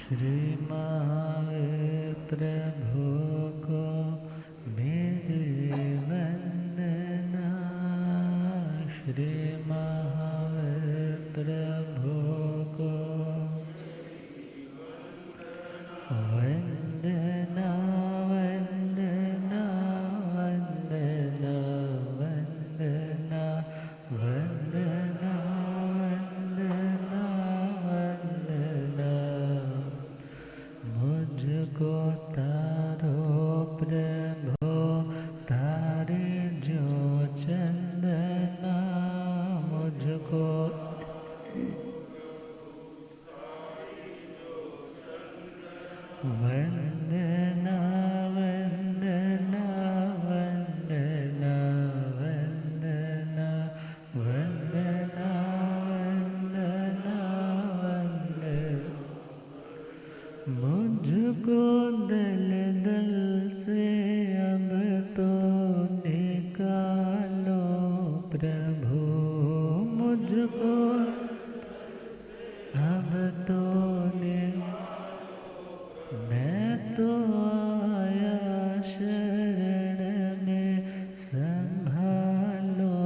श्री महावीर प्रभु को मेरी वंदना। श्री महावीर प्रभु को वंदना वंदना वंदना वंदना वंदना वंदना वंदना। मुझको तारो प्रभु तारे जो चंदना। मुझको वंदना वंदना वंदना वंदना वंदना वंदना वंदना। मुझको दल दल से अब तो निकालो प्रभु। मुझको अब तो मैं तो आया शरण में, संभालो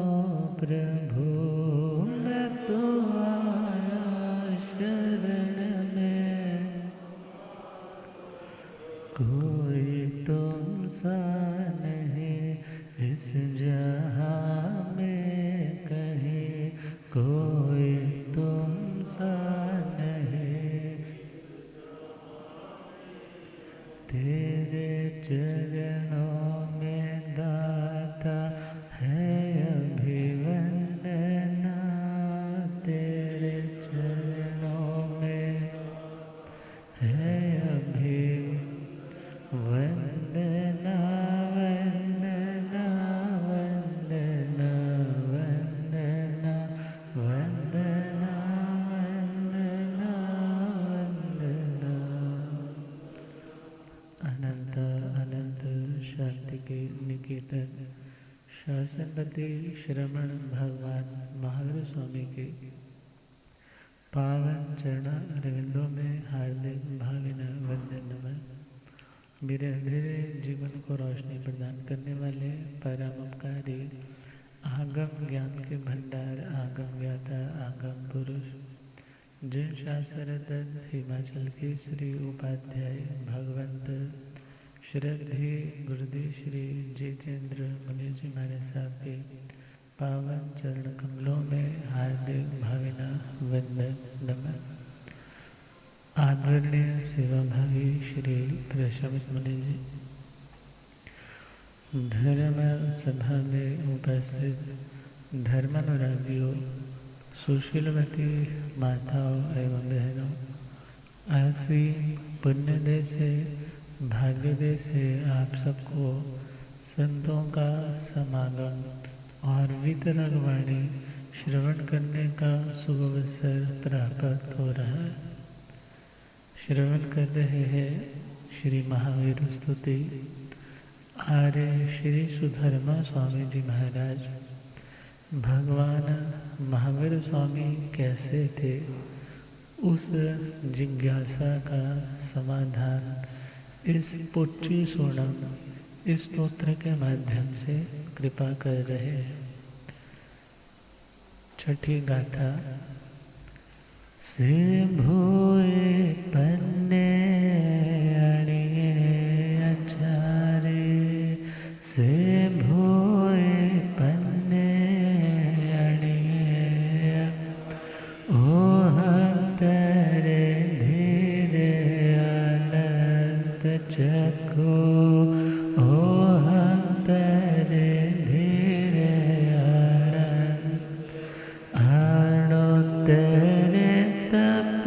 प्रभु। मैं तो आया शरण में, कोई तुम सा नहीं इस जहां में कहीं। कोई तुम सा नहीं, तेरे चरणों में दाता है अभिवंदना। तेरे चरणों में है अभिवंदना। वंदना वंदना वंदना वंदना वंदना वंदना। अनंत अनंत शांति के निकेतन शासनपति श्रमण भगवान महावीर स्वामी के पावन चरण अरविंदों में हार्दिक भावना वंदन नमन। मेरे अंधेरे जीवन को रोशनी प्रदान करने वाले परम उपकारी आगम ज्ञान के भंडार आगम ज्ञाता आगम पुरुष जिन शास्त्ररत्न हिमाचल के श्री उपाध्याय भगवंत श्रद्धे गुरुदेव श्री जितेंद्र मुनि जी महाराज साहब के पावन चरण कमलों में हार्दिक भावना वंदन नमन। आदरणीय सेवाभावी श्री प्रशमित मुनि जी, धर्म सभा में उपस्थित धर्मानुरागियों, सुशीलवती माताओं एवं बहनों, ऐसी पुण्यदय से भाग्योदय से आप सबको संतों का समागम और वितरक वाणी श्रवण करने का शुभ अवसर प्राप्त हो रहा है। श्रवण कर रहे हैं श्री महावीर स्तुति आर्य श्री सुधर्मा स्वामी जी महाराज। भगवान महावीर स्वामी कैसे थे, उस जिज्ञासा का समाधान इस पुच्ची सोनम इस स्तोत्र के माध्यम से कृपा कर रहे हैं। छठी गाथा। से भोए पन्ने अड़िए अचारे। से भोए पन्ने अड़िए ओह तरे धीरे अनंत चको। ओह तरे धीरे आणो तेरे तप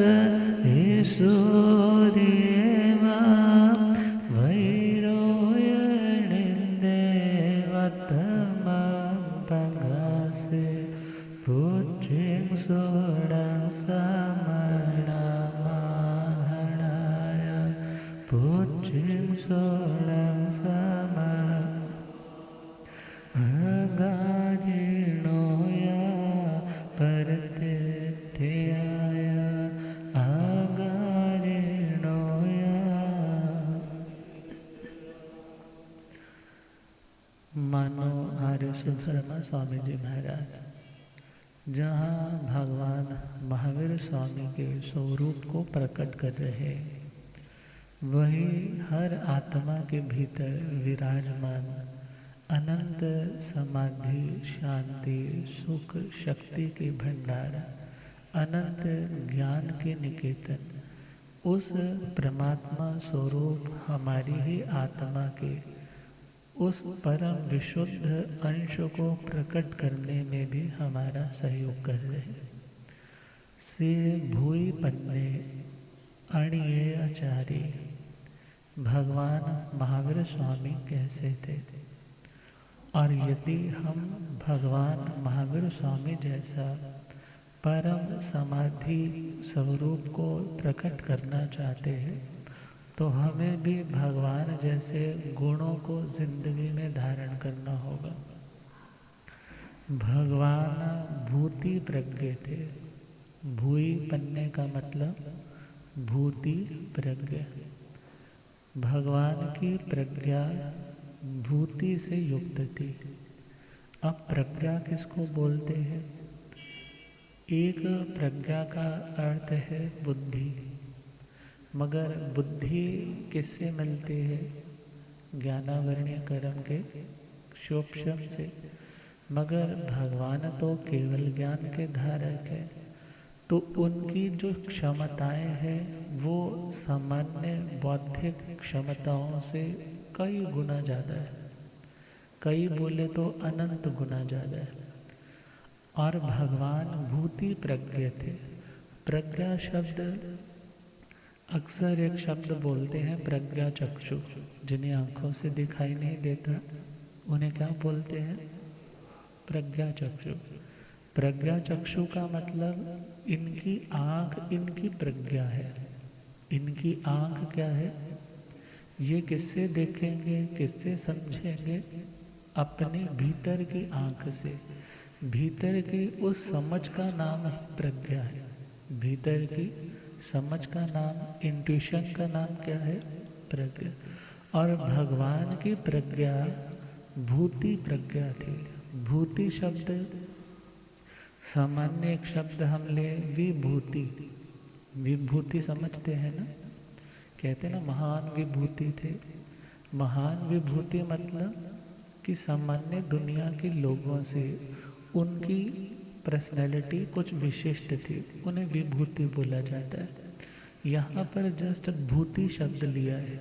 ईश्वरीवा वैरोयणिंदेवतमं पगासे पुच्छिं सोडं समणमाहणाय। पुच्छिं सोडं अगारिणोया परते ध्याय। अगारिणो शर्मा स्वामी जी महाराज, जहाँ भगवान महावीर स्वामी के स्वरूप को प्रकट कर रहे, वही हर आत्मा के भीतर विराजमान अनंत समाधि, शांति, सुख, शक्ति के भंडार, अनंत ज्ञान के निकेतन, उस परमात्मा स्वरूप हमारी ही आत्मा के उस परम विशुद्ध अंश को प्रकट करने में भी हमारा सहयोग कर रहे हैं। से भूई पन्ने अणिये आचार्य, भगवान महावीर स्वामी कैसे थे, और यदि हम भगवान महावीर स्वामी जैसा परम समाधि स्वरूप को प्रकट करना चाहते हैं, तो हमें भी भगवान जैसे गुणों को जिंदगी में धारण करना होगा। भगवान भूति प्रज्ञ थे। भूई पन्ने का मतलब भूति प्रज्ञ। भगवान की प्रज्ञा भूति से युक्त थी। अब प्रज्ञा किसको बोलते हैं? एक प्रज्ञा का अर्थ है बुद्धि, मगर बुद्धि किससे मिलती है? ज्ञानावरणीय कर्म के क्षोभशम से। मगर भगवान तो केवल ज्ञान के धारक है, तो उनकी जो क्षमताएं हैं वो सामान्य बौद्धिक क्षमताओं से कई गुना ज़्यादा है, कई बोले तो अनंत गुना ज़्यादा है। और भगवान भूति प्रज्ञ थे। प्रज्ञा शब्द अक्सर एक शब्द बोलते हैं प्रज्ञा चक्षु, जिन्हें आंखों से दिखाई नहीं देता उन्हें क्या बोलते हैं? प्रज्ञा चक्षु। प्रज्ञा चक्षु का मतलब इनकी आंख इनकी प्रज्ञा है। इनकी आंख क्या है? ये किससे देखेंगे, किससे समझेंगे? अपने भीतर की आंख से। भीतर की उस समझ का नाम ही प्रज्ञा है। भीतर की समझ का नाम, इंट्यूशन का नाम क्या है? प्रज्ञा। और भगवान की प्रज्ञा भूति प्रज्ञा थी। भूति शब्द सामान्य एक शब्द हम ले विभूति। विभूति समझते हैं ना? कहते हैं ना महान विभूति थे। महान विभूति मतलब कि सामान्य दुनिया के लोगों से उनकी पर्सनैलिटी कुछ विशिष्ट थी, उन्हें विभूति बोला जाता है। यहाँ पर जस्ट भूति शब्द लिया है,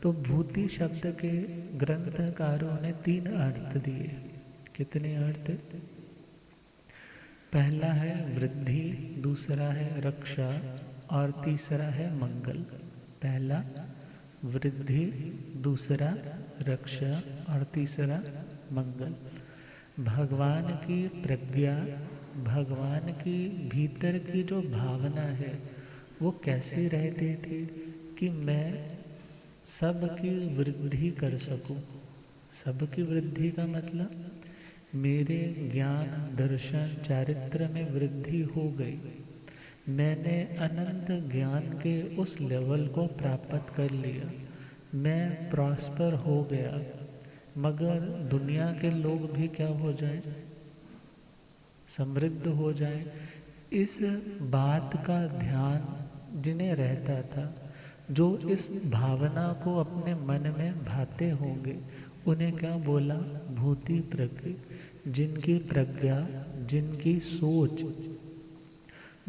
तो भूति शब्द के ग्रंथकारों ने 3 अर्थ दिए। कितने अर्थ? पहला है वृद्धि, दूसरा है रक्षा और तीसरा है मंगल। पहला वृद्धि, दूसरा रक्षा और तीसरा मंगल। भगवान की प्रज्ञा, भगवान की भीतर की जो भावना है वो कैसी रहती थी कि मैं सबकी वृद्धि कर सकूं। सबकी वृद्धि का मतलब मेरे ज्ञान, दर्शन, चारित्र में वृद्धि हो गई। मैंने अनंत ज्ञान के उस लेवल को प्राप्त कर लिया, मैं प्रॉस्पर हो गया। मगर दुनिया के लोग भी क्या हो जाए? समृद्ध हो जाए। इस बात का ध्यान जिन्हें रहता था, जो इस भावना को अपने मन में भाते होंगे, उन्हें क्या बोला? भूति प्रज्ञ। जिनकी प्रज्ञा, जिनकी सोच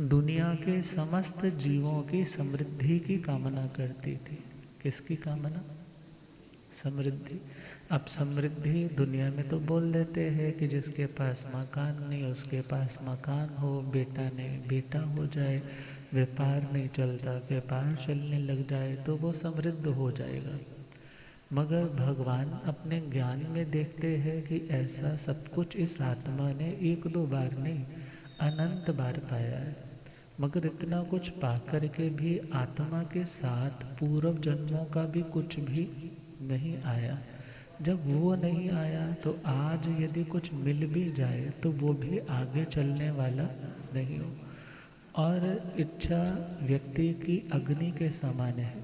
दुनिया के समस्त जीवों की समृद्धि की कामना करती थी। किसकी कामना? समृद्धि। अब समृद्धि दुनिया में तो बोल देते हैं कि जिसके पास मकान नहीं उसके पास मकान हो, बेटा नहीं बेटा हो जाए, व्यापार नहीं चलता व्यापार चलने लग जाए तो वो समृद्ध हो जाएगा। मगर भगवान अपने ज्ञान में देखते हैं कि ऐसा सब कुछ इस आत्मा ने 1-2 बार नहीं अनंत बार पाया है। मगर इतना कुछ पाकर के भी आत्मा के साथ पूर्व जन्मों का भी कुछ भी नहीं आया। जब वो नहीं आया तो आज यदि कुछ मिल भी जाए तो वो भी आगे चलने वाला नहीं हो। और इच्छा व्यक्ति की अग्नि के समान है,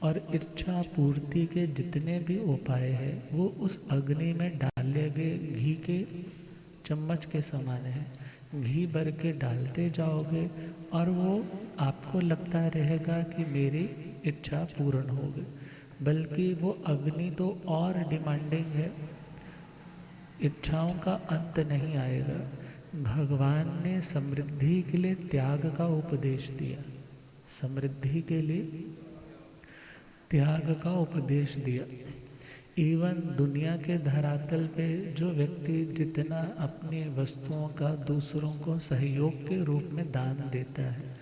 और इच्छा पूर्ति के जितने भी उपाय हैं वो उस अग्नि में डाले गए घी के चम्मच के समान है। घी भर के डालते जाओगे और वो आपको लगता रहेगा कि मेरी इच्छा पूर्ण हो गई, बल्कि वो अग्नि तो और डिमांडिंग है, इच्छाओं का अंत नहीं आएगा। भगवान ने समृद्धि के लिए त्याग का उपदेश दिया, समृद्धि के लिए त्याग का उपदेश दिया। इवन दुनिया के धरातल पे जो व्यक्ति जितना अपनी वस्तुओं का दूसरों को सहयोग के रूप में दान देता है,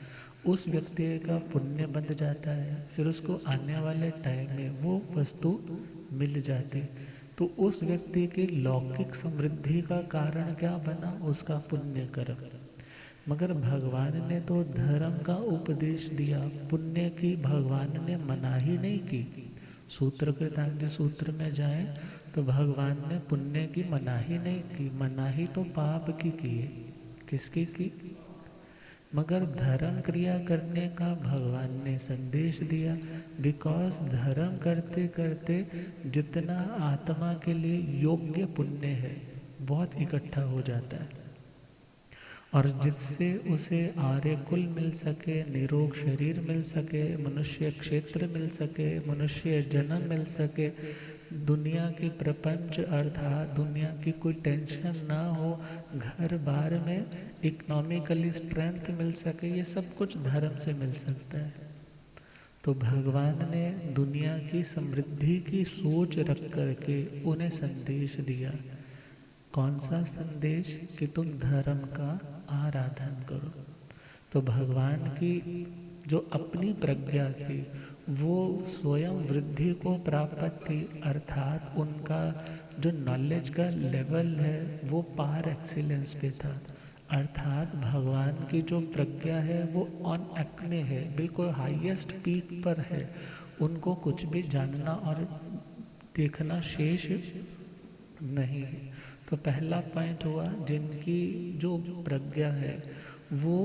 उस व्यक्ति का पुण्य बन जाता है, फिर उसको आने वाले टाइम में वो वस्तु मिल जाती। तो उस व्यक्ति की लौकिक समृद्धि का कारण क्या बना? उसका पुण्य कर्म। मगर भगवान ने तो धर्म का उपदेश दिया, पुण्य की भगवान ने मनाही नहीं की। सूत्र के तांज सूत्र में जाए तो भगवान ने पुण्य की मनाही नहीं की, मनाही तो पाप की है। किसकी की? मगर धर्म क्रिया करने का भगवान ने संदेश दिया, बिकॉज धर्म करते करते जितना आत्मा के लिए योग्य पुण्य है बहुत इकट्ठा हो जाता है, और जिससे उसे आर्य कुल मिल सके, निरोग शरीर मिल सके, मनुष्य क्षेत्र मिल सके, मनुष्य जन्म मिल सके, दुनिया की प्रपंच अर्थात दुनिया की कोई टेंशन ना हो, घर बार में इकोनॉमिकली स्ट्रेंथ मिल सके, ये सब कुछ धर्म से मिल सकता है। तो भगवान ने दुनिया की समृद्धि की सोच रख करके उन्हें संदेश दिया। कौन सा संदेश? कि तुम धर्म का आराधन करो। तो भगवान की जो अपनी प्रज्ञा थी वो स्वयं वृद्धि को प्राप्त थी, अर्थात उनका जो नॉलेज का लेवल है वो पार एक्सीलेंस पे था, अर्थात भगवान की जो प्रज्ञा है वो ऑन एक्मे है, बिल्कुल हाईएस्ट पीक पर है। उनको कुछ भी जानना और देखना शेष नहीं है। तो पहला पॉइंट हुआ, जिनकी जो प्रज्ञा है वो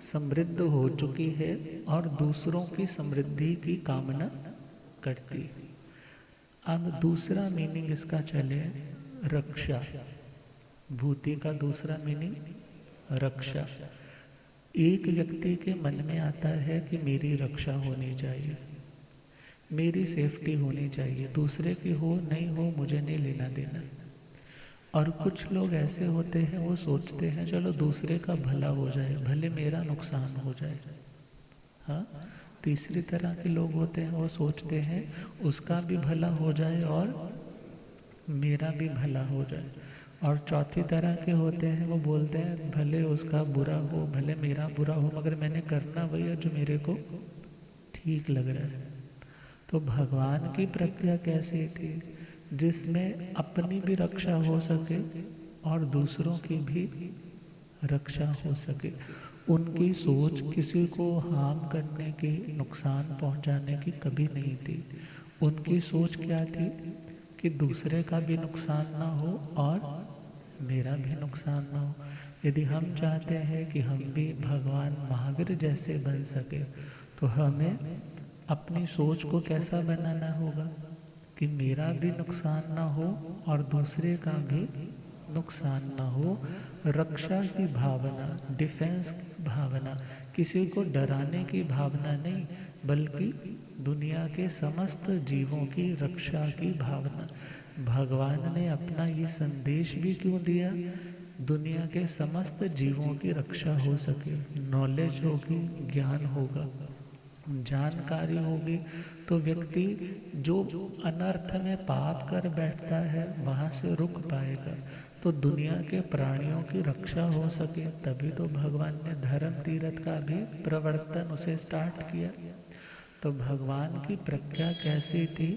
समृद्ध हो चुकी है और दूसरों की समृद्धि की कामना करती है। अब दूसरा मीनिंग इसका चले रक्षा। भूति का दूसरा मीनिंग रक्षा। एक व्यक्ति के मन में आता है कि मेरी रक्षा होनी चाहिए, मेरी सेफ्टी होनी चाहिए, दूसरे की हो नहीं हो मुझे नहीं लेना देना। और कुछ लोग ऐसे होते हैं वो सोचते हैं चलो दूसरे का भला हो जाए, भले मेरा नुकसान हो जाए। हाँ, तीसरी तरह के लोग होते हैं वो सोचते हैं उसका भी भला हो जाए और मेरा भी भला हो जाए। और चौथी तरह के होते हैं वो बोलते हैं भले उसका बुरा हो भले मेरा बुरा हो, मगर मैंने करना वही है जो मेरे को ठीक लग रहा है। तो भगवान की प्रज्ञा कैसी थी? जिसमें अपनी भी रक्षा हो सके और दूसरों की भी रक्षा हो सके। उनकी सोच किसी को हार्म करने की, नुकसान पहुंचाने की कभी नहीं थी। उनकी सोच क्या थी कि दूसरे का भी नुकसान ना हो और मेरा भी नुकसान ना हो। यदि हम चाहते हैं कि हम भी भगवान महावीर जैसे बन सके तो हमें अपनी सोच को कैसा बनाना होगा कि मेरा भी नुकसान ना हो और दूसरे का भी नुकसान ना हो। रक्षा की भावना, डिफेंस की भावना, किसी को डराने की भावना नहीं, बल्कि दुनिया के समस्त जीवों की रक्षा की भावना। भगवान ने अपना ये संदेश भी क्यों दिया? दुनिया के समस्त जीवों की रक्षा हो सके। नॉलेज होगी, ज्ञान होगा, जानकारी होगी तो व्यक्ति जो अनर्थ में पाप कर बैठता है वहाँ से रुक पाएगा। तो दुनिया के प्राणियों की रक्षा हो सके तभी तो भगवान ने धर्म तीर्थ का भी प्रवर्तन उसे स्टार्ट किया। तो भगवान की प्रज्ञा कैसी थी?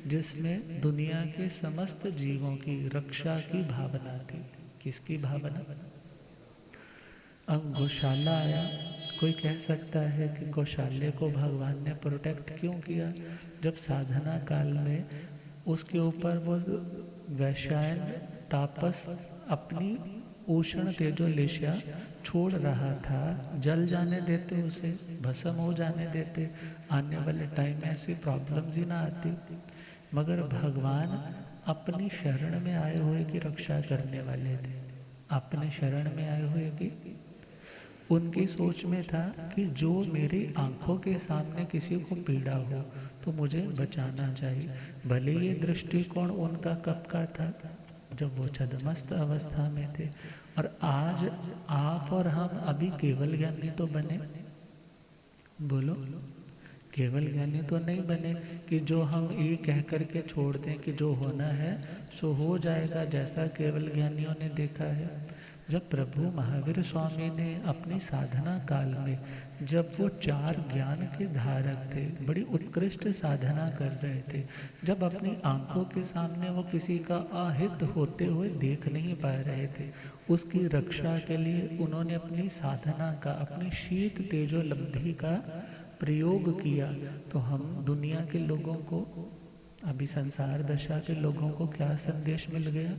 जिसमें दुनिया के समस्त जीवों की रक्षा की भावना थी। किसकी भावना? अब गौशाला आया, कोई कह सकता है कि गौशाले को भगवान ने प्रोटेक्ट क्यों किया? जब साधना काल में उसके ऊपर वो वैश्यायन तापस अपनी उष्ण तेजोलेशा छोड़ रहा था, जल जाने देते, उसे भस्म हो जाने देते, आने वाले टाइम में ऐसी प्रॉब्लम्स ही ना आती। मगर भगवान अपनी शरण में आए हुए की रक्षा करने वाले थे। अपने शरण में आए हुए कि उनकी सोच में था कि जो मेरी आंखों के सामने किसी को पीड़ा हो तो मुझे बचाना चाहिए। भले ये दृष्टिकोण उनका कब का था, जब वो छद्मस्त अवस्था में थे। और आज आप और हम अभी केवल ज्ञानी तो बने, बोलो, केवल ज्ञानी तो नहीं बने कि जो हम ये कह कर के छोड़ दें कि जो होना है सो हो जाएगा, जैसा केवल ज्ञानियों ने देखा है। जब प्रभु महावीर स्वामी ने अपनी साधना काल में, जब वो 4 ज्ञान के धारक थे, बड़ी उत्कृष्ट साधना कर रहे थे, जब अपनी आंखों के सामने वो किसी का अहित होते हुए देख नहीं पा रहे थे, उसकी रक्षा के लिए उन्होंने अपनी साधना का, अपनी शीत तेजोलब्धि का प्रयोग किया। तो हम दुनिया के लोगों को, अभी संसार दशा के लोगों को क्या संदेश मिल गया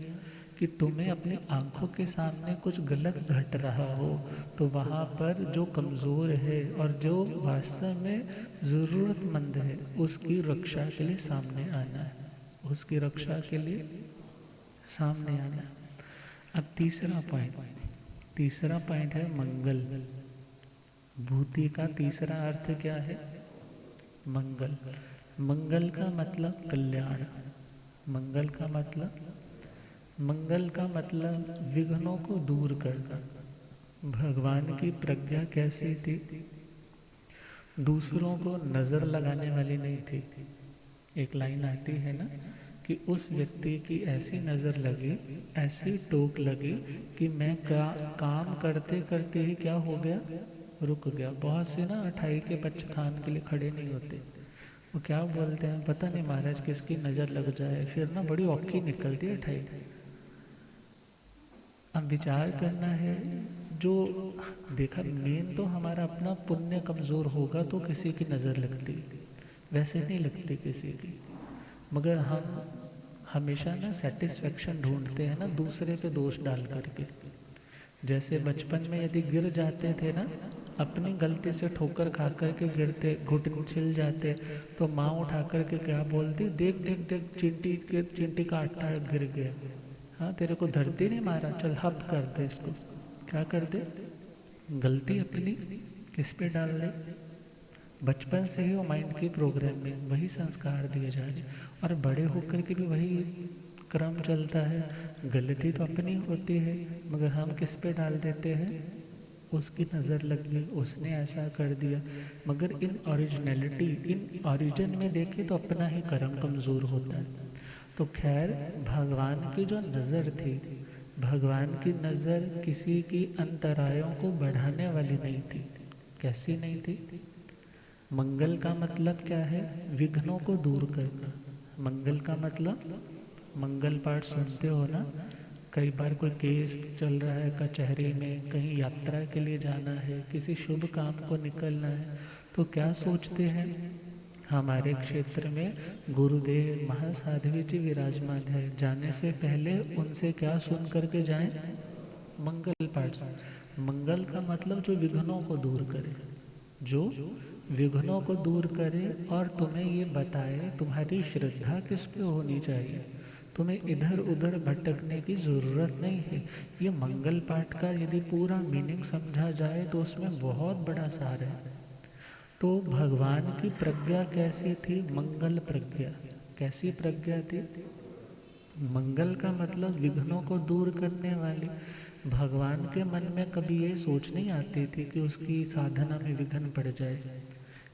कि तुम्हें अपनी आंखों के सामने कुछ गलत घट रहा हो तो वहाँ पर जो कमज़ोर है और जो वास्तव में ज़रूरतमंद है उसकी रक्षा के लिए सामने आना है, उसकी रक्षा के लिए सामने आना है। अब तीसरा पॉइंट है मंगल। भूति का तीसरा अर्थ क्या है? मंगल। मंगल का मतलब कल्याण। मंगल का मतलब विघ्नों को दूर करना। भगवान की प्रज्ञा कैसी थी? दूसरों को नज़र लगाने वाली नहीं थी। एक लाइन आती है ना कि उस व्यक्ति की ऐसी नज़र लगी, ऐसी टोक लगी कि मैं काम करते करते ही क्या हो गया, रुक गया। बहुत से ना 28 के बच्चे खान के लिए खड़े नहीं होते, वो क्या बोलते हैं पता नहीं महाराज किसकी नज़र लग जाए, फिर ना बड़ी औखी निकलती है 28। अब विचार करना है, जो देखा मेन तो हमारा अपना पुण्य कमज़ोर होगा तो किसी की नज़र लगती, वैसे नहीं लगती किसी की। मगर हम हमेशा ना सेटिस्फेक्शन ढूंढते हैं ना दूसरे पे दोष डाल करके। जैसे बचपन में यदि गिर जाते थे ना, अपनी गलती से ठोकर खा कर के गिरते, घुटने छिल जाते, तो माँ उठा कर के क्या बोलती, देख देख देख चिंटी का आटा गिर गया, हाँ तेरे को धरती नहीं मारा, चल हप कर दे इसको। क्या कर दे? गलती अपनी किस पे डाल दे। बचपन से ही वो माइंड के प्रोग्राम में वही संस्कार दिए जा रहे, और बड़े होकर के भी वही क्रम चलता है। गलती तो अपनी होती है मगर हम किस पे डाल देते हैं, उसकी नज़र लग गई, उसने ऐसा कर दिया। मगर इन ओरिजिनलिटी, इन ओरिजिन में देखें तो अपना ही कर्म कमज़ोर होता है। तो खैर भगवान की जो नज़र थी, भगवान की नज़र किसी की अंतरायों को बढ़ाने वाली नहीं थी। कैसी नहीं थी? मंगल का मतलब क्या है? विघ्नों को दूर करना। मंगल का मतलब, मंगल पाठ सुनते हो ना, कई बार कोई केस चल रहा है कचहरी में, कहीं यात्रा के लिए जाना है, किसी शुभ काम को निकलना है, तो क्या सोचते हैं? हमारे क्षेत्र में गुरुदेव महासाध्वी जी विराजमान है, जाने से पहले उनसे क्या सुन करके जाएं? मंगल पाठ। मंगल का मतलब जो विघ्नों को दूर करे, जो विघ्नों को दूर करे और तुम्हें ये बताए तुम्हारी श्रद्धा किस पे होनी चाहिए, तुम्हें इधर उधर भटकने की ज़रूरत नहीं है। ये मंगल पाठ का यदि पूरा मीनिंग समझा जाए तो उसमें बहुत बड़ा सार है। तो भगवान की प्रज्ञा कैसी थी? मंगल प्रज्ञा। कैसी प्रज्ञा थी? मंगल का मतलब विघ्नों को दूर करने वाली। भगवान के मन में कभी ये सोच नहीं आती थी कि उसकी साधना में विघ्न पड़ जाए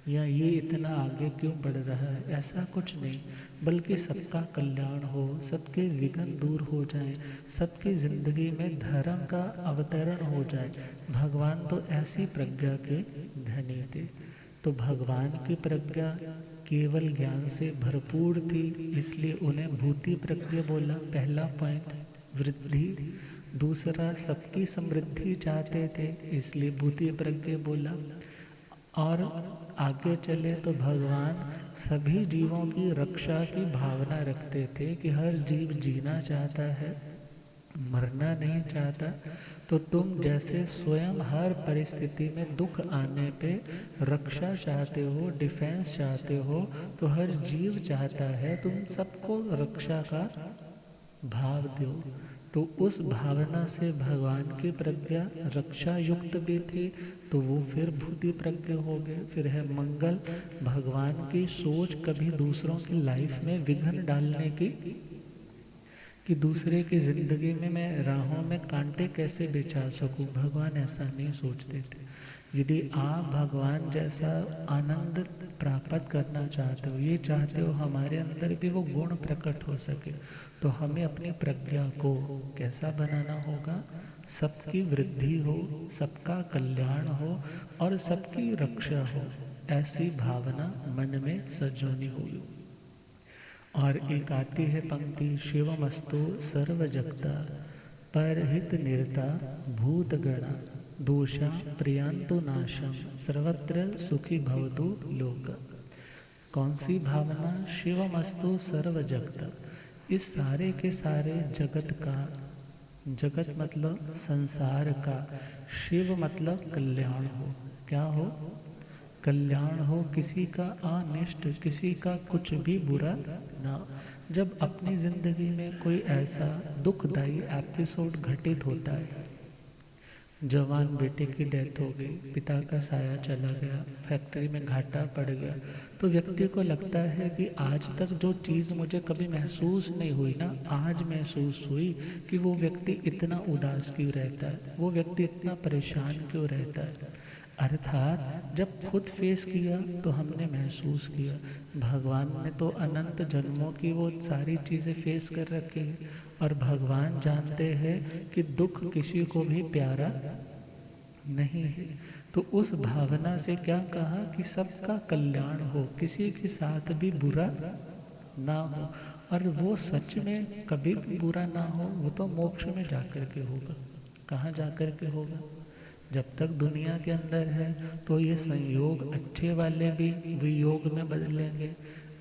या ये इतना आगे क्यों बढ़ रहा है, ऐसा कुछ नहीं। बल्कि सबका कल्याण हो, सबके विघ्न दूर हो जाए, सबकी ज़िंदगी में धर्म का अवतरण हो जाए। भगवान तो ऐसी प्रज्ञा के धनी थे। तो भगवान की प्रज्ञा केवल ज्ञान से भरपूर थी, इसलिए उन्हें भूति प्रज्ञा बोला। पहला पॉइंट वृद्धि। दूसरा सबकी समृद्धि चाहते थे, इसलिए भूति प्रज्ञा बोला। और आगे चले तो भगवान सभी जीवों की रक्षा की भावना रखते थे कि हर जीव जीना चाहता है, मरना नहीं चाहता। तो तुम जैसे स्वयं हर परिस्थिति में दुख आने पे रक्षा चाहते हो, डिफेंस चाहते हो, तो हर जीव चाहता है तुम सबको रक्षा का भाव दो, तो उस भावना से भगवान की प्रज्ञा रक्षा युक्त भी थी, तो वो फिर भूति प्रज्ञ हो गए। फिर है मंगल, भगवान की सोच कभी दूसरों की लाइफ में विघ्न डालने की, कि दूसरे की जिंदगी में मैं राहों में कांटे कैसे बिछा सकूं। भगवान ऐसा नहीं सोचते थे। यदि आप भगवान जैसा आनंद प्राप्त करना चाहते हो, ये चाहते हो हमारे अंदर भी वो गुण प्रकट हो सके, तो हमें अपनी प्रज्ञा को कैसा बनाना होगा? सबकी वृद्धि हो, सबका कल्याण हो और सबकी रक्षा हो, ऐसी भावना मन में सजोनी हुई। और एक आती है पंक्ति, शिवमस्तु सर्वजगता परहित निरता भूतगणा दोषा प्रियांतु नाशम सर्वत्र सुखी भवतु लोक। कौन सी भावना? शिवमस्तु सर्वजगता, इस सारे के सारे जगत का, जगत मतलब संसार का, शिव मतलब कल्याण हो। क्या हो? कल्याण हो, किसी का अनिष्ट, किसी का कुछ भी बुरा ना। जब अपनी जिंदगी में कोई ऐसा दुखदायी एपिसोड घटित होता है, जवान बेटे की डेथ हो गई, पिता का साया चला गया, फैक्ट्री में घाटा पड़ गया, तो व्यक्ति को लगता है कि आज तक जो चीज़ मुझे कभी महसूस नहीं हुई ना, आज महसूस हुई। कि वो व्यक्ति इतना उदास क्यों रहता है, वो व्यक्ति इतना परेशान क्यों रहता है। अर्थात जब खुद फेस किया तो हमने महसूस किया। भगवान ने तो अनंत जन्मों की वो सारी चीज़ें फेस कर रखी है, और भगवान जानते हैं कि दुख किसी को भी प्यारा नहीं है। तो उस भावना से क्या कहा कि सबका कल्याण हो, किसी के साथ भी बुरा ना हो। और वो सच में कभी भी बुरा ना हो, वो तो मोक्ष में जाकर के होगा। कहाँ जाकर के होगा? जब तक दुनिया के अंदर है तो ये संयोग अच्छे वाले भी वियोग में बदलेंगे,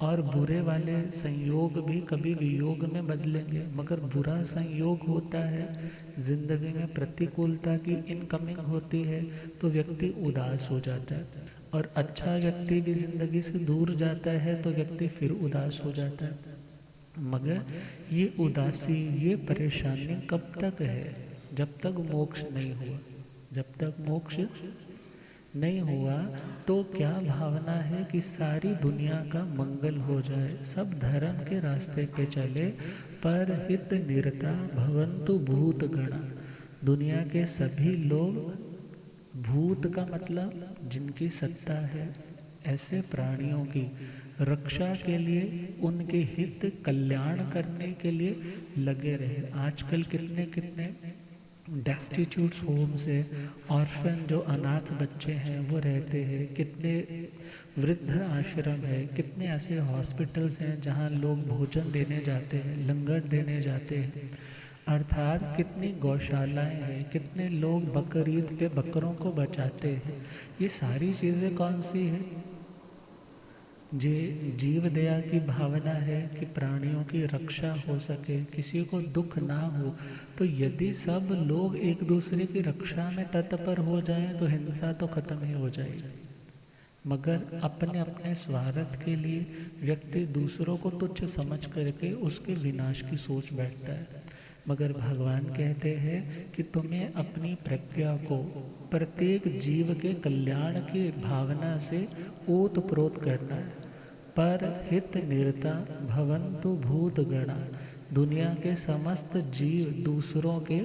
और बुरे वाले संयोग भी कभी वियोग में बदलेंगे। मगर बुरा संयोग होता है, जिंदगी में प्रतिकूलता की इनकमिंग होती है, तो व्यक्ति उदास हो जाता है। और अच्छा व्यक्ति भी जिंदगी से दूर जाता है तो व्यक्ति फिर उदास हो जाता है। मगर ये उदासी, ये परेशानी कब तक है? जब तक मोक्ष नहीं हुआ। जब तक मोक्ष नहीं हुआ तो क्या भावना है कि सारी दुनिया का मंगल हो जाए, सब धर्म के रास्ते पे चले, पर हित निरता भवन्तु भूत गणा। दुनिया के सभी लोग, भूत का मतलब जिनकी सत्ता है, ऐसे प्राणियों की रक्षा के लिए, उनके हित कल्याण करने के लिए लगे रहे। आजकल कितने कितने डेस्टिट्यूट्स होम्स है, ऑर्फन जो अनाथ बच्चे हैं वो रहते हैं, कितने वृद्ध आश्रम है, कितने ऐसे हॉस्पिटल्स हैं जहाँ लोग भोजन देने जाते हैं, लंगर देने जाते हैं। अर्थात कितनी गौशालाएं हैं, कितने लोग बकरीद पे बकरों को बचाते हैं। ये सारी चीज़ें कौन सी है? जीव दया की भावना है कि प्राणियों की रक्षा हो सके, किसी को दुख ना हो। तो यदि सब लोग एक दूसरे की रक्षा में तत्पर हो जाएं तो हिंसा तो खत्म ही हो जाएगी। मगर अपने अपने स्वार्थ के लिए व्यक्ति दूसरों को तुच्छ समझ करके उसके विनाश की सोच बैठता है। मगर भगवान कहते हैं कि तुम्हें अपनी प्रज्ञा को प्रत्येक जीव के कल्याण की भावना से ओतप्रोत करना है। पर हित निरता भवन्तु भूत गणा, दुनिया के समस्त जीव दूसरों के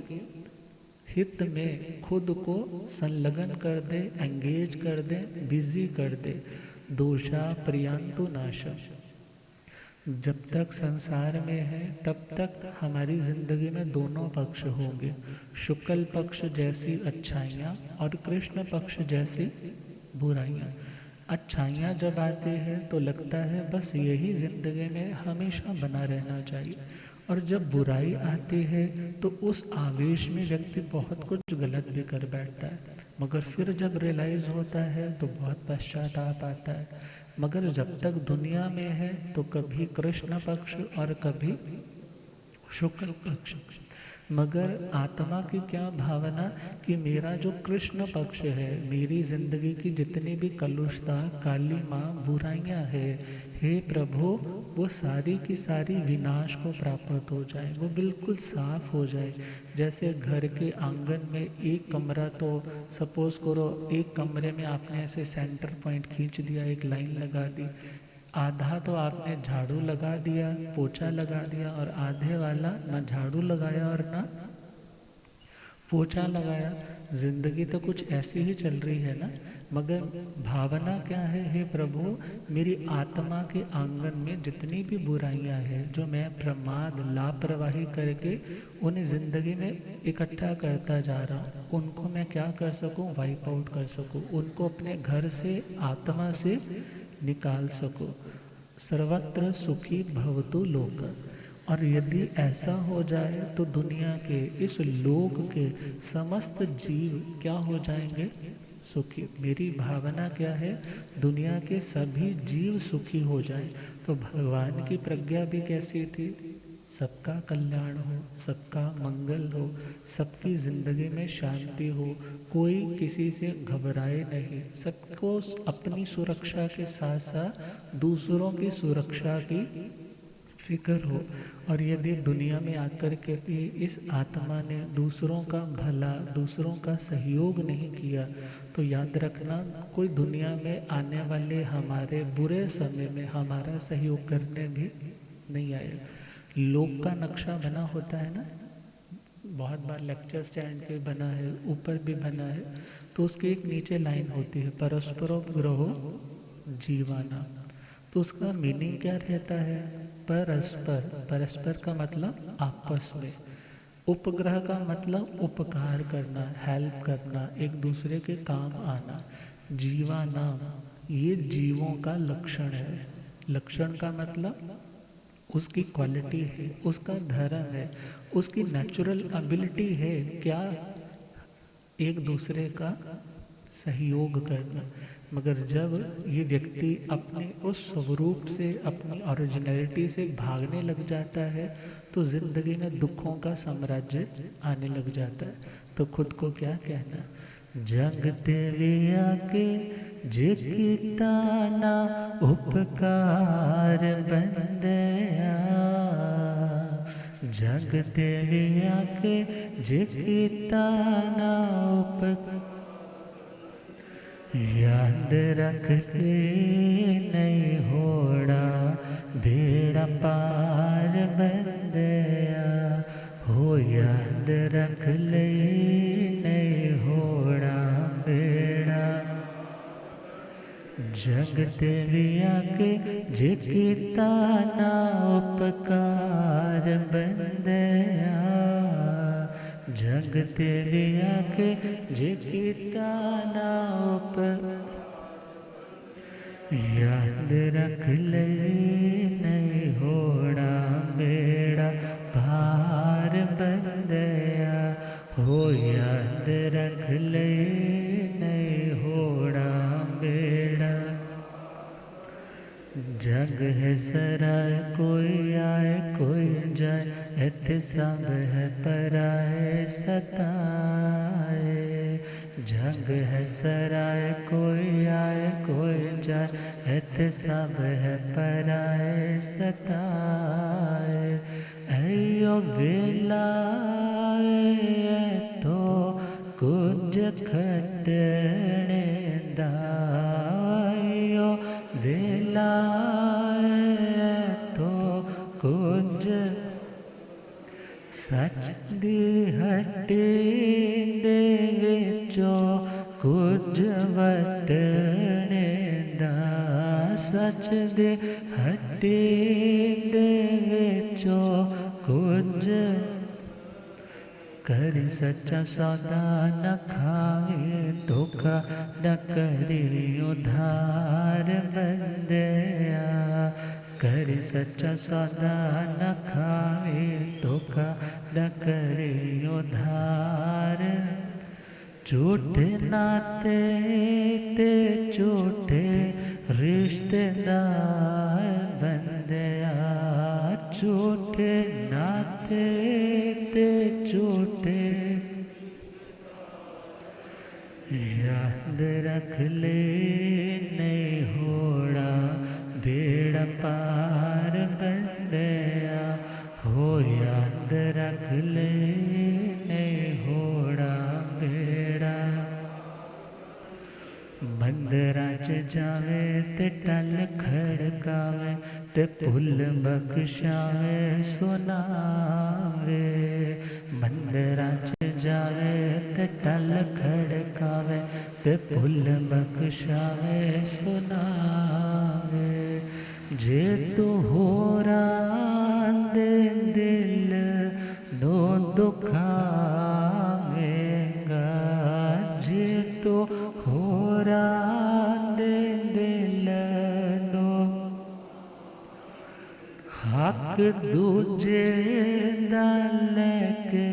हित में खुद को संलग्न कर दे, एंगेज कर दे, बिजी कर दे। दोषा प्रियांतु नाशम, जब तक संसार में है तब तक हमारी जिंदगी में दोनों पक्ष होंगे, शुक्ल पक्ष जैसी अच्छाइयाँ और कृष्ण पक्ष जैसी बुराइयाँ। अच्छाइयाँ जब आती है तो लगता है बस यही ज़िंदगी में हमेशा बना रहना चाहिए, और जब बुराई आती है तो उस आवेश में व्यक्ति बहुत कुछ गलत भी कर बैठता है। मगर फिर जब रियलाइज़ होता है तो बहुत पश्चाताप आता है। मगर जब तक दुनिया में है तो कभी कृष्ण पक्ष और कभी शुक्ल पक्ष। मगर आत्मा की क्या भावना कि मेरा जो कृष्ण पक्ष है, मेरी जिंदगी की जितनी भी कलुषता, कालिमा, बुराइयां है, हे प्रभु, वो सारी की सारी विनाश को प्राप्त हो जाए, वो बिल्कुल साफ हो जाए। जैसे घर के आंगन में एक कमरा, तो सपोज करो एक कमरे में आपने ऐसे सेंटर पॉइंट खींच दिया, एक लाइन लगा दी, आधा तो आपने झाड़ू लगा दिया, पोछा लगा दिया, और आधे वाला ना झाड़ू लगाया और ना पोछा लगाया। जिंदगी तो कुछ ऐसी ही चल रही है ना। मगर भावना क्या है, हे प्रभु, मेरी आत्मा के आंगन में जितनी भी बुराइयां हैं, जो मैं प्रमाद, लापरवाही करके उन्हें जिंदगी में इकट्ठा करता जा रहा हूँ, उनको मैं क्या कर सकूँ, वाइप आउट कर सकूँ, उनको अपने घर से, आत्मा से निकाल सको। सर्वत्र सुखी भवतु लोक। और यदि ऐसा हो जाए तो दुनिया के, इस लोक के समस्त जीव क्या हो जाएंगे, सुखी। मेरी भावना क्या है, दुनिया के सभी जीव सुखी हो जाए। तो भगवान की प्रज्ञा भी कैसी थी, सबका कल्याण हो, सबका मंगल हो, सबकी जिंदगी में शांति हो, कोई किसी से घबराए नहीं, सबको अपनी सुरक्षा के साथ साथ दूसरों की सुरक्षा की फिक्र हो। और यदि दुनिया में आकर के भी इस आत्मा ने दूसरों का भला, दूसरों का सहयोग नहीं किया, तो याद रखना, कोई दुनिया में आने वाले हमारे बुरे समय में हमारा सहयोग करने भी नहीं आएगा। लोक का नक्शा बना होता है ना, बहुत बार लेक्चर स्टैंड पे बना है, ऊपर भी बना है, तो उसके एक नीचे लाइन होती है, परस्परो ग्रहो जीवाना। तो उसका मीनिंग क्या रहता है, परस्पर, परस्पर का मतलब आपस में, उपग्रह का मतलब उपकार करना, हेल्प करना, एक दूसरे के काम आना, जीवानाम, ये जीवों का लक्षण है। लक्षण का मतलब उसकी क्वालिटी है, उसका धर्म है, उसकी नेचुरल एबिलिटी है क्या, एक दूसरे का सहयोग करना। मगर जब ये व्यक्ति अपने उस स्वरूप से, अपनी ओरिजिनलिटी से भागने लग जाता है, तो जिंदगी में दुखों का साम्राज्य आने लग जाता है। तो खुद को क्या कहना, जगते विया के जिकिता ना उपकार बंदया, जगते विया के जिकिता ना उपकार, याद रख ले नहीं होड़ा बेड़ा पार बंदया, हो याद रख ले नहीं होड़ा बेड़ा, जगते विया के जिकिता ना उपकार बंदया, जगते विया के जिकिता ना उपकार, याद रख ले नहीं होड़ा बेड़ा पार बंदया, हो याद रख ले नहीं होड़ा बेड़ा। जग है सराय, कोई आए कोई जाए, इत्ते सब है पराए सताए, जग है सराय, कोई आए कोई जाए, इत्ते सब है पराए सताए, अयो वेला तो कुछ खटने दायो, वेला तो कुछ सच दी हटे दे विचो कुछ वटने दा, सच दे हटे दे विचो कुछ, करी सच्चा सौदा न खावे धोखा, न करी उधार बंदया, करी सच्चा सौदा न खावे धोखा, न करी उधार, झूठे नाते ते झूठे रिश्तेदार बंदया, झूठे नाते ते याद रख ले नहीं होड़ा बेड़ा पार बंदया हो, याद रख ले नहीं होड़ा बेड़ा। मंदिरां च जावे ते टल खड़कावे ते भुल बख्शावे सुनावे। मंदिरां च जावे ते टल खड़कावे ते भुल बख्शावे सुनावे। जे तू होरा दे दिल नो दुखावेगा, जे तू होरा दे दिल नो हक दूजे दा लेके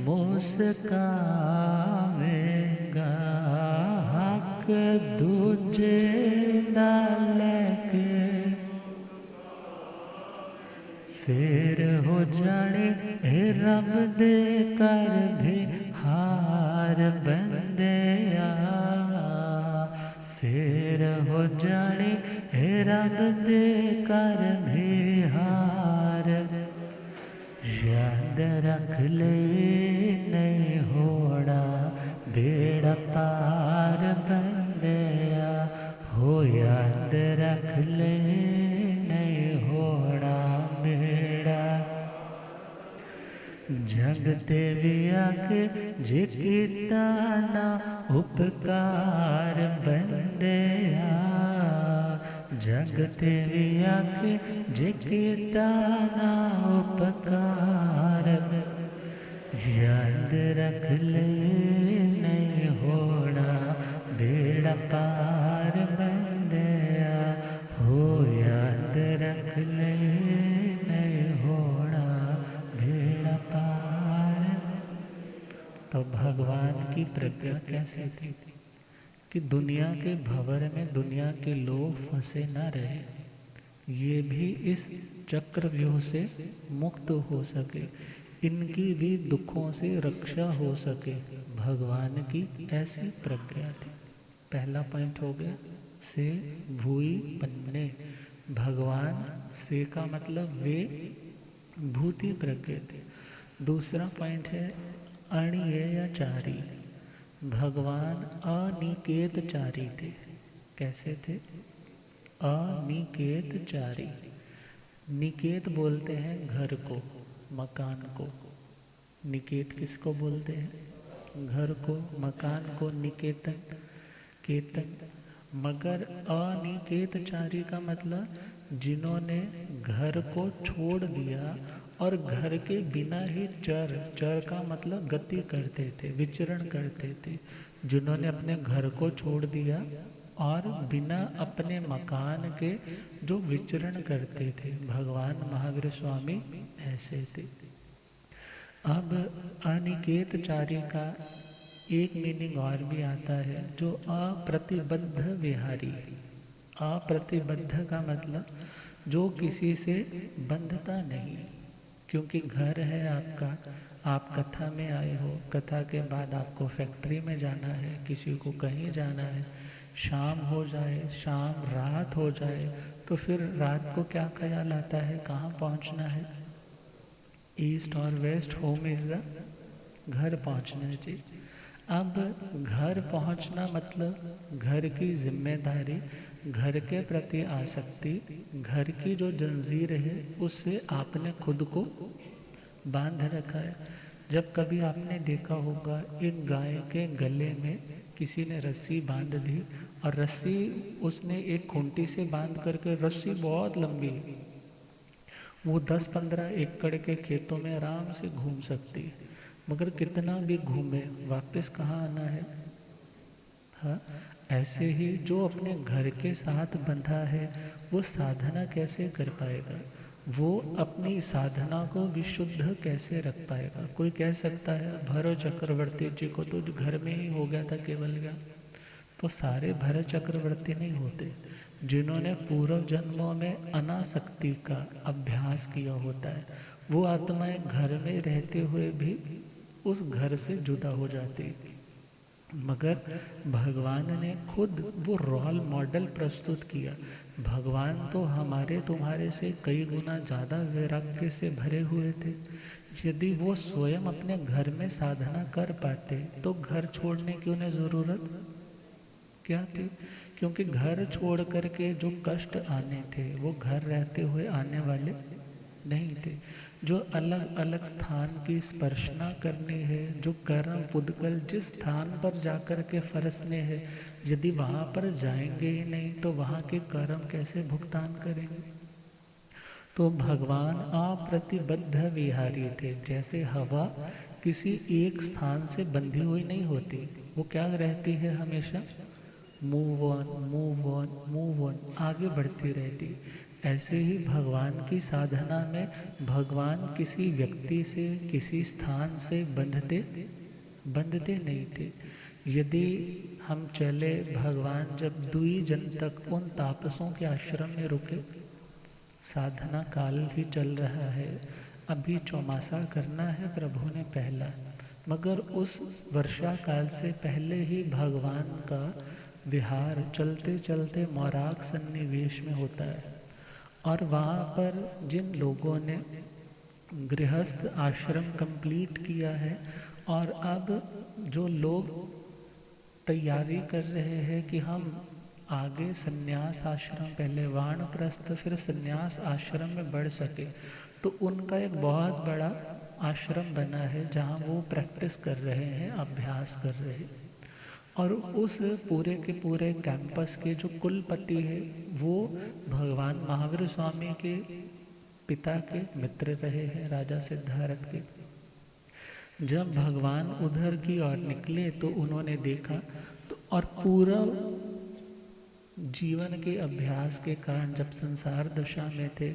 मुस्कावेगा, हक दूजे दा लेके फिर हो जाने ए रब दे कर भी हार बंदया। फिर हो जाने ए रब दे कर भी हार। याद रख ले नहीं होड़ा बेड़ा पार बंदया हो, याद रख ले नहीं होड़ा बेड़ा। जगते भी आके जे कीता ना उपकार बंदया, जगते भी आके जे कीता ना उपकार। याद रख ले नहीं होड़ा बेड़ा पार बंदया हो, याद रख ले नहीं होड़ा बेड़ा पार। तो भगवान की प्रज्ञा कैसे थी कि दुनिया के भंवर में दुनिया के लोग फंसे न रहे, ये भी इस चक्रव्यूह से मुक्त हो सके, इनकी भी दुखों से रक्षा हो सके। भगवान की ऐसी प्रज्ञा थी। पहला पॉइंट हो गया से भूई पन्ने। भगवान से का मतलब वे भूति प्रज्ञा थे। दूसरा पॉइंट है अणियेयचारी। भगवान अनिकेतचारी थे। कैसे थे? अनिकेतचारी। निकेत बोलते हैं घर को, मकान को। निकेत किसको बोलते हैं? घर को, मकान को निकेतन, केतन। मगर अनिकेतचारी का मतलब जिन्होंने घर को छोड़ दिया और घर के बिना ही चर, चर का मतलब गति करते थे, विचरण करते थे। जिन्होंने अपने घर को छोड़ दिया और बिना अपने मकान के जो विचरण करते थे, भगवान महावीर स्वामी ऐसे थे। अब अनिकेतचारी का एक मीनिंग और भी आता है, जो अप्रतिबद्ध विहारी। अप्रतिबद्ध का मतलब जो किसी से बंधता नहीं, क्योंकि घर है आपका, आप कथा में आए हो, कथा के बाद आपको फैक्ट्री में जाना है, किसी को कहीं जाना है, शाम हो जाए, शाम रात हो जाए, तो फिर रात को क्या ख्याल आता है, कहाँ पहुँचना है? ईस्ट और वेस्ट, होम इज द घर पहुँचना चाहिए। अब घर पहुँचना मतलब घर की जिम्मेदारी, घर के प्रति आसक्ति, घर की जो जंजीर है उससे आपने खुद को बांध रखा है। जब कभी आपने देखा होगा एक गाय के गले में किसी ने रस्सी बांध दी और रस्सी उसने एक खूंटी से बांध करके, रस्सी बहुत लंबी, वो 10-15 एकड़ के खेतों में आराम से घूम सकती है, मगर कितना भी घूमे वापस कहाँ आना है? हाँ, ऐसे ही जो अपने घर के साथ बंधा है वो साधना कैसे कर पाएगा? वो अपनी साधना को विशुद्ध कैसे रख पाएगा? कोई कह सकता है भरत चक्रवर्ती जी को तो घर में ही हो गया था केवल ज्ञान। तो सारे भरत चक्रवर्ती नहीं होते। जिन्होंने पूर्व जन्मों में अनासक्ति का अभ्यास किया होता है, वो आत्माएं घर में रहते हुए भी उस घर से जुदा हो जाती। मगर भगवान ने खुद वो रोल मॉडल प्रस्तुत किया। भगवान तो हमारे तुम्हारे से कई गुना ज़्यादा वैराग्य से भरे हुए थे। यदि वो स्वयं अपने घर में साधना कर पाते तो घर छोड़ने की उन्हें ज़रूरत क्या थी? क्योंकि घर छोड़ करके जो कष्ट आने थे वो घर रहते हुए आने वाले नहीं थे। जो अलग अलग स्थान की स्पर्शना करनी है, जो कर्म पुद्गल जिस स्थान पर जाकर के फरसने हैं, यदि वहाँ पर जाएंगे ही नहीं तो वहाँ के कर्म कैसे भुगतान करेंगे? तो भगवान अप्रतिबद्ध विहारी थे। जैसे हवा किसी एक स्थान से बंधी हुई नहीं होती, वो क्या रहती है, हमेशा move on move on move on, आगे बढ़ती रहती। ऐसे ही भगवान की साधना में भगवान किसी व्यक्ति से किसी स्थान से बंधते नहीं थे। यदि हम चले, भगवान जब द्विजन तक उन तापसों के आश्रम में रुके, साधना काल ही चल रहा है, अभी चौमासा करना है प्रभु ने पहला, मगर उस वर्षा काल से पहले ही भगवान का विहार चलते चलते मौराक सन्निवेश में होता है। और वहाँ पर जिन लोगों ने गृहस्थ आश्रम कंप्लीट किया है और अब जो लोग तैयारी कर रहे हैं कि हम आगे सन्यास आश्रम, पहले वानप्रस्थ फिर सन्यास आश्रम में बढ़ सके, तो उनका एक बहुत बड़ा आश्रम बना है जहाँ वो प्रैक्टिस कर रहे हैं, अभ्यास कर रहे हैं। और उस पूरे के पूरे कैंपस के जो कुलपति है वो भगवान महावीर स्वामी के पिता के मित्र रहे हैं, राजा सिद्धार्थ के। जब भगवान उधर की ओर निकले तो उन्होंने देखा तो, और पूरा जीवन के अभ्यास के कारण जब संसार दशा में थे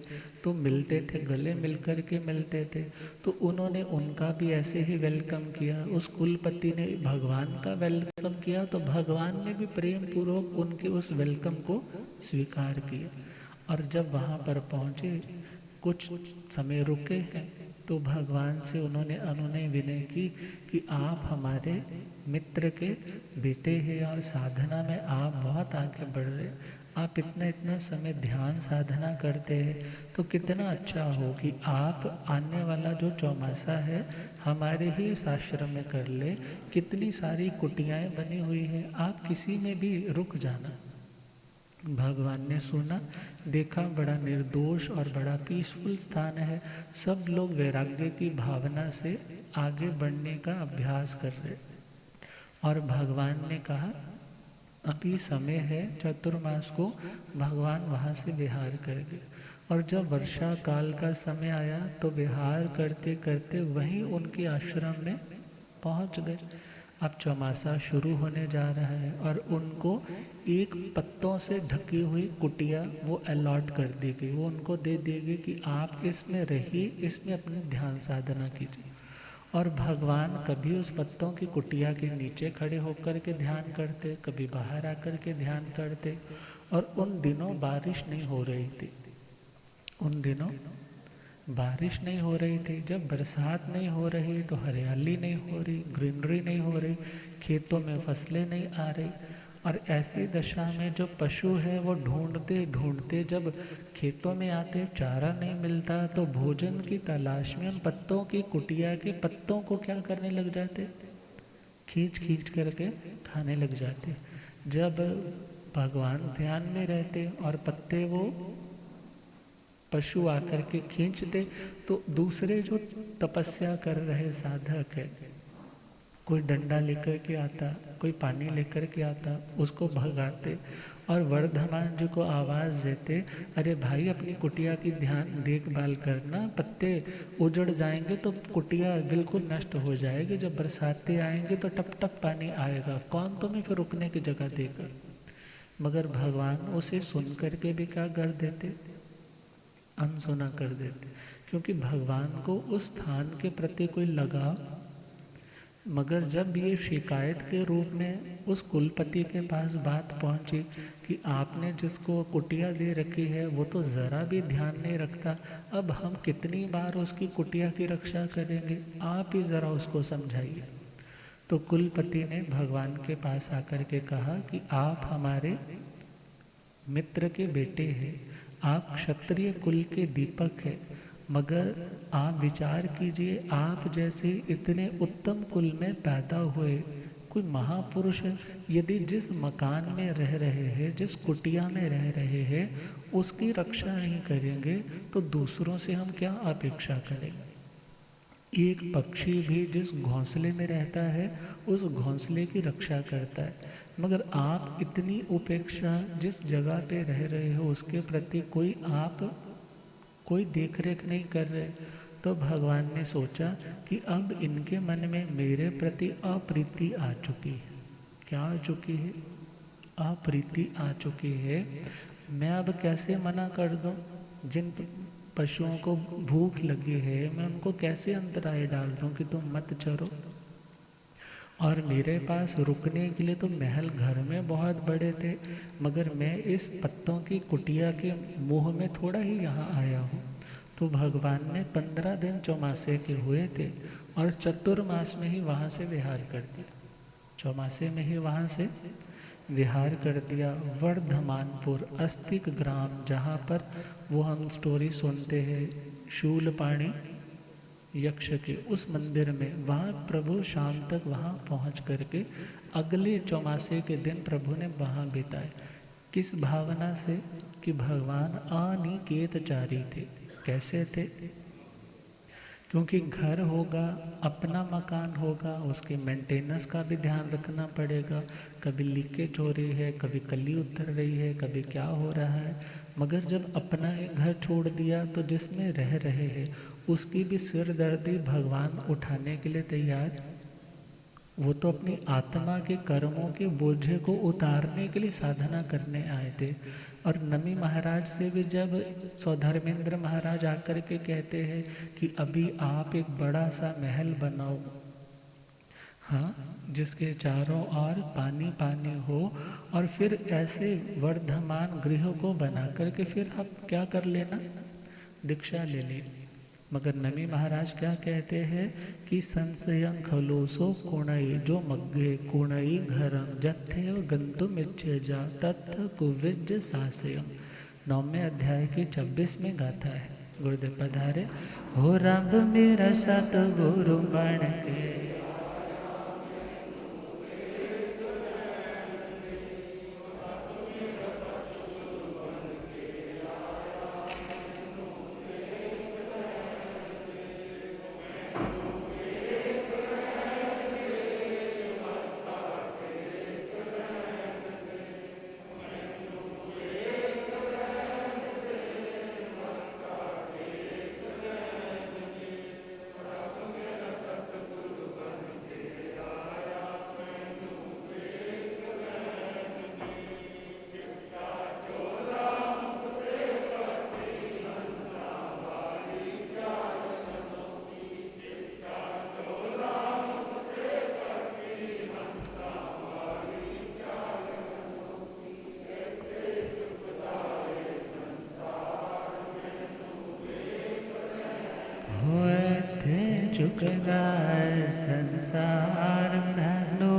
तो मिलते थे, गले मिलकर के मिलते थे, तो उन्होंने उनका भी ऐसे ही वेलकम किया। उस कुलपति ने भगवान का वेलकम किया तो भगवान ने भी प्रेम पूर्वक उनके उस वेलकम को स्वीकार किया। और जब वहाँ पर पहुँचे, कुछ समय रुके हैं, तो भगवान से उन्होंने अनुनय विनय की कि आप हमारे मित्र के बेटे हैं और साधना में आप बहुत आगे बढ़ रहे, आप इतना समय ध्यान साधना करते हैं, तो कितना अच्छा हो कि आप आने वाला जो चौमासा है हमारे ही इस आश्रम में कर ले। कितनी सारी कुटियाएं बनी हुई हैं, आप किसी में भी रुक जाना। भगवान ने सुना, देखा बड़ा निर्दोष और बड़ा पीसफुल स्थान है, सब लोग वैराग्य की भावना से आगे बढ़ने का अभ्यास कर रहे। और भगवान ने कहा अभी समय है, चतुर्मास को भगवान वहाँ से विहार कर गए। और जब वर्षा काल का समय आया तो विहार करते करते वहीं उनके आश्रम में पहुँच गए। अब चौमासा शुरू होने जा रहा है और उनको एक पत्तों से ढकी हुई कुटिया वो अलॉट कर दी गई, वो उनको दे दी गई कि आप इसमें रहिए, इसमें अपनी ध्यान साधना कीजिए। और भगवान कभी उस पत्तों की कुटिया के नीचे खड़े होकर के ध्यान करते, कभी बाहर आकर के ध्यान करते। और उन दिनों बारिश नहीं हो रही थी, उन दिनों बारिश नहीं हो रही थी। जब बरसात नहीं हो रही तो हरियाली नहीं हो रही, ग्रीनरी नहीं हो रही, खेतों में फसलें नहीं आ रही। और ऐसी दशा में जो पशु है वो ढूंढते ढूंढते जब खेतों में आते, चारा नहीं मिलता तो भोजन की तलाश में उन पत्तों की कुटिया के पत्तों को क्या करने लग जाते, खींच खींच करके खाने लग जाते। जब भगवान ध्यान में रहते और पत्ते वो पशु आकर के खींचते तो दूसरे जो तपस्या कर रहे साधक है, कोई डंडा लेकर के आता, कोई पानी लेकर के आता, उसको भगाते और वर्धमान जी को आवाज़ देते, अरे भाई अपनी कुटिया की ध्यान देखभाल करना, पत्ते उजड़ जाएंगे तो कुटिया बिल्कुल नष्ट हो जाएगी, जब बरसातें आएंगे तो टप टप पानी आएगा, कौन तुम्हें फिर रुकने की जगह देगा। मगर भगवान उसे सुन करके भी क्या कर देते, अनसुना कर देते, क्योंकि भगवान को उस स्थान के प्रति कोई लगाव। मगर जब ये शिकायत के रूप में उस कुलपति के पास बात पहुंची कि आपने जिसको कुटिया दे रखी है वो तो ज़रा भी ध्यान नहीं रखता, अब हम कितनी बार उसकी कुटिया की रक्षा करेंगे, आप ही ज़रा उसको समझाइए। तो कुलपति ने भगवान के पास आकर के कहा कि आप हमारे मित्र के बेटे हैं, आप क्षत्रिय कुल के दीपक हैं, मगर आप विचार कीजिए, आप जैसे इतने उत्तम कुल में पैदा हुए कोई महापुरुष यदि जिस मकान में रह रहे हैं, जिस कुटिया में रह रहे हैं, उसकी रक्षा नहीं करेंगे तो दूसरों से हम क्या अपेक्षा करेंगे। एक पक्षी भी जिस घोंसले में रहता है उस घोंसले की रक्षा करता है, मगर आप इतनी उपेक्षा जिस जगह पे रह रहे हो उसके प्रति कोई देख रेख नहीं कर रहे। तो भगवान ने सोचा कि अब इनके मन में मेरे प्रति अप्रीति आ चुकी है। क्या आ चुकी है? अप्रीति आ चुकी है। मैं अब कैसे मना कर दूं? जिन पशुओं को भूख लगी है मैं उनको कैसे अंतराय डाल दूं कि तुम मत चरो। और मेरे पास रुकने के लिए तो महल घर में बहुत बड़े थे, मगर मैं इस पत्तों की कुटिया के मुंह में थोड़ा ही यहाँ आया हूँ। तो भगवान ने 15 दिन चौमासे के हुए थे और चतुर्मास में ही वहाँ से विहार कर दिया। चौमासे में ही वहाँ से विहार कर दिया। वर्धमानपुर अस्तिक ग्राम, जहाँ पर वो हम स्टोरी सुनते हैं शूलपाणी यक्ष के, उस मंदिर में, वहाँ प्रभु शाम तक वहाँ पहुँच करके अगले चौमासे के दिन प्रभु ने वहाँ बिताए। किस भावना से? कि भगवान अनिकेतचारी थे। कैसे थे? क्योंकि घर होगा, अपना मकान होगा, उसके मेंटेनेंस का भी ध्यान रखना पड़ेगा। कभी लीकेज हो रही है, कभी कली उतर रही है, कभी क्या हो रहा है। मगर जब अपना घर छोड़ दिया तो जिसमें रह रहे हैं उसकी भी सिरदर्दी भगवान उठाने के लिए तैयार। वो तो अपनी आत्मा के कर्मों के बोझे को उतारने के लिए साधना करने आए थे। और नमी महाराज से भी जब सौधर्मेंद्र महाराज आकर के कहते हैं कि अभी आप एक बड़ा सा महल बनाओ, हाँ, जिसके चारों ओर पानी पानी हो, और फिर ऐसे वर्धमान गृह को बना करके फिर आप क्या कर लेना, दीक्षा ले लेना। मगर नमी महाराज क्या कहते हैं कि संशयं खलु सो कोणई, जो मग्गे कोणई घरम जत्थेव गंतुम इच्छेजा तत्थ कुविज सासयम। 9वें अध्याय की 26 में गाथा है। गुरुदेव पधारे। हो रब मेरा सत गुरु बन के, चुकदार संसार भलो,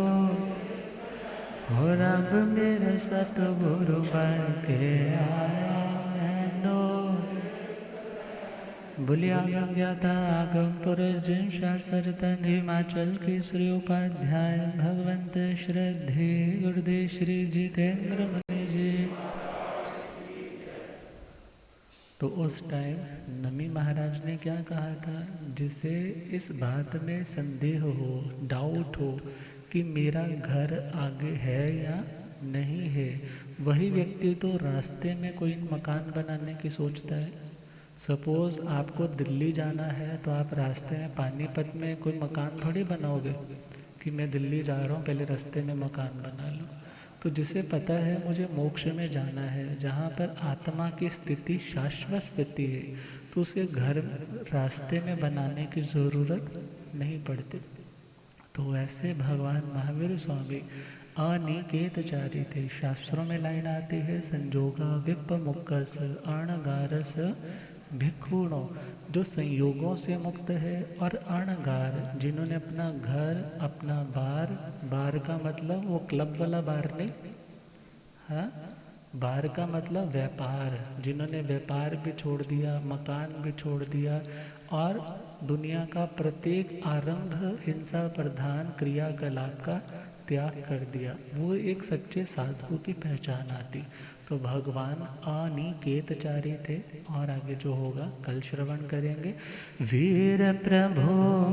हो रब मेरा सतगुरु बन के आया मैनो। बोलिए आगम ज्ञाता आगम पुरुष जिन शास्त्र तन हिमाचल के श्री उपाध्याय भगवंत श्रद्धे गुरुदेव श्री जितेंद्र मुनि जी। तो उस टाइम नमी महाराज ने क्या कहा था, जिसे इस बात में संदेह हो, डाउट हो कि मेरा घर आगे है या नहीं है, वही व्यक्ति तो रास्ते में कोई मकान बनाने की सोचता है। सपोज आपको दिल्ली जाना है तो आप रास्ते में पानीपत में कोई मकान थोड़ी बनाओगे कि मैं दिल्ली जा रहा हूँ पहले रास्ते में मकान बना लूँ। तो जिसे पता है मुझे मोक्ष में जाना है, जहाँ पर आत्मा की स्थिति शाश्वत स्थिति है, तो उसे घर रास्ते में बनाने की ज़रूरत नहीं पड़ती। तो ऐसे भगवान महावीर स्वामी अनिकेतचारी थे। शास्त्रों में लाइन आती है, संजोगा विप मुक्कस अणगारस भिक्षुणों जो संयोगों से मुक्त है, और अणगार जिन्होंने अपना घर, अपना बार, बार का मतलब वो क्लब वाला बार नहीं, हाँ, बार का मतलब व्यापार, जिन्होंने व्यापार भी छोड़ दिया, मकान भी छोड़ दिया, और दुनिया का प्रत्येक आरंभ हिंसा प्रधान क्रियाकलाप का त्याग कर दिया, वो एक सच्चे साधु की पहचान आती। तो भगवान अनिकेतचारी थे। और आगे जो होगा कल श्रवण करेंगे। वीर प्रभु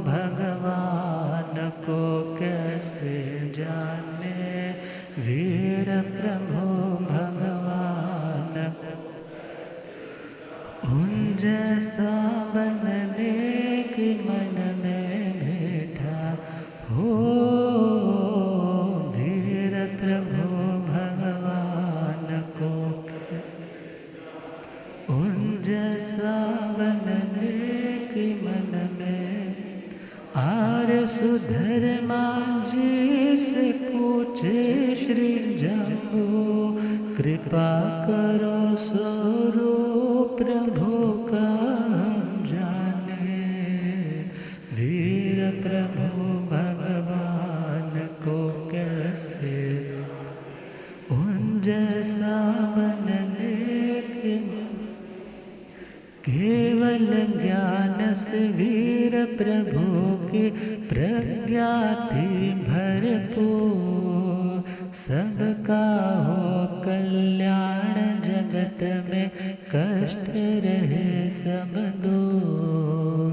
भगवान को कैसे जाने, वीर प्रभु भगवान उन जैसा बनने की मन में बैठा हो, वीर प्रभु भगवान को उन जैसा बनने की मन में। आर सुधर्मा जी से पूछे श्री जम्बू, कृपा करो स्वरूप प्रभु का हम जाने, वीर प्रभु भगवान को कैसे उन जैसा बनने के। केवल ज्ञान से वीर प्रभु की प्रज्ञा थी भरपूर, सबका हो कल्याण जगत में कष्ट रहे सब दूर।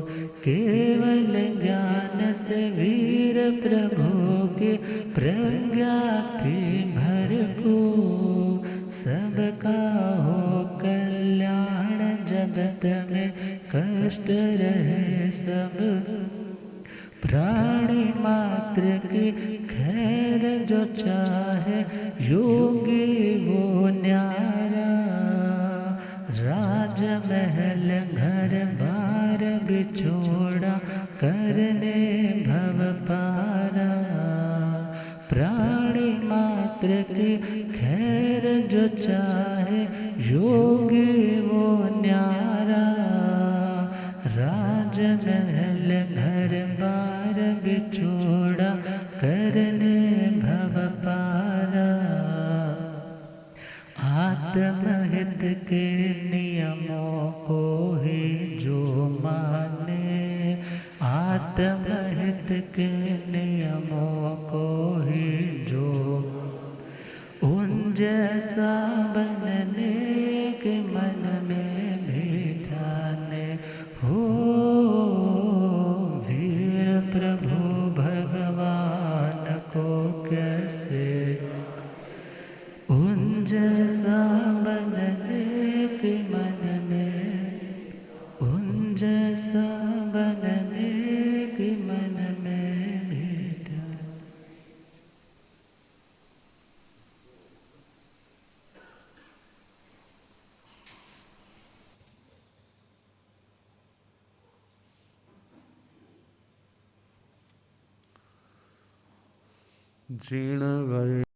केवल ज्ञान से वीर प्रभु की प्रज्ञा थी भरपूर, सबका हो कल्याण जगत में कष्ट रहे सब। प्राणी मात्र की खैर जो चाहे, योगी वो न्यारा, राजमहल घर बार बिछोड़ा करने भव पारा। प्राणी मात्र की खैर जो चाहे, योगी वो न्यारा, राजमहल घर बार बिछोड़ा करने भव पारा। आत्महित के नियमों को ही जो माने, आत्महित के नियमों को ही जो उन जैसा बनने के मन में भी ठाने हो, वीर प्रभु भगवान को कैसे उन जैसा बनने के मन में, उन जैसा बनने के मन में बेटा। जीर्ण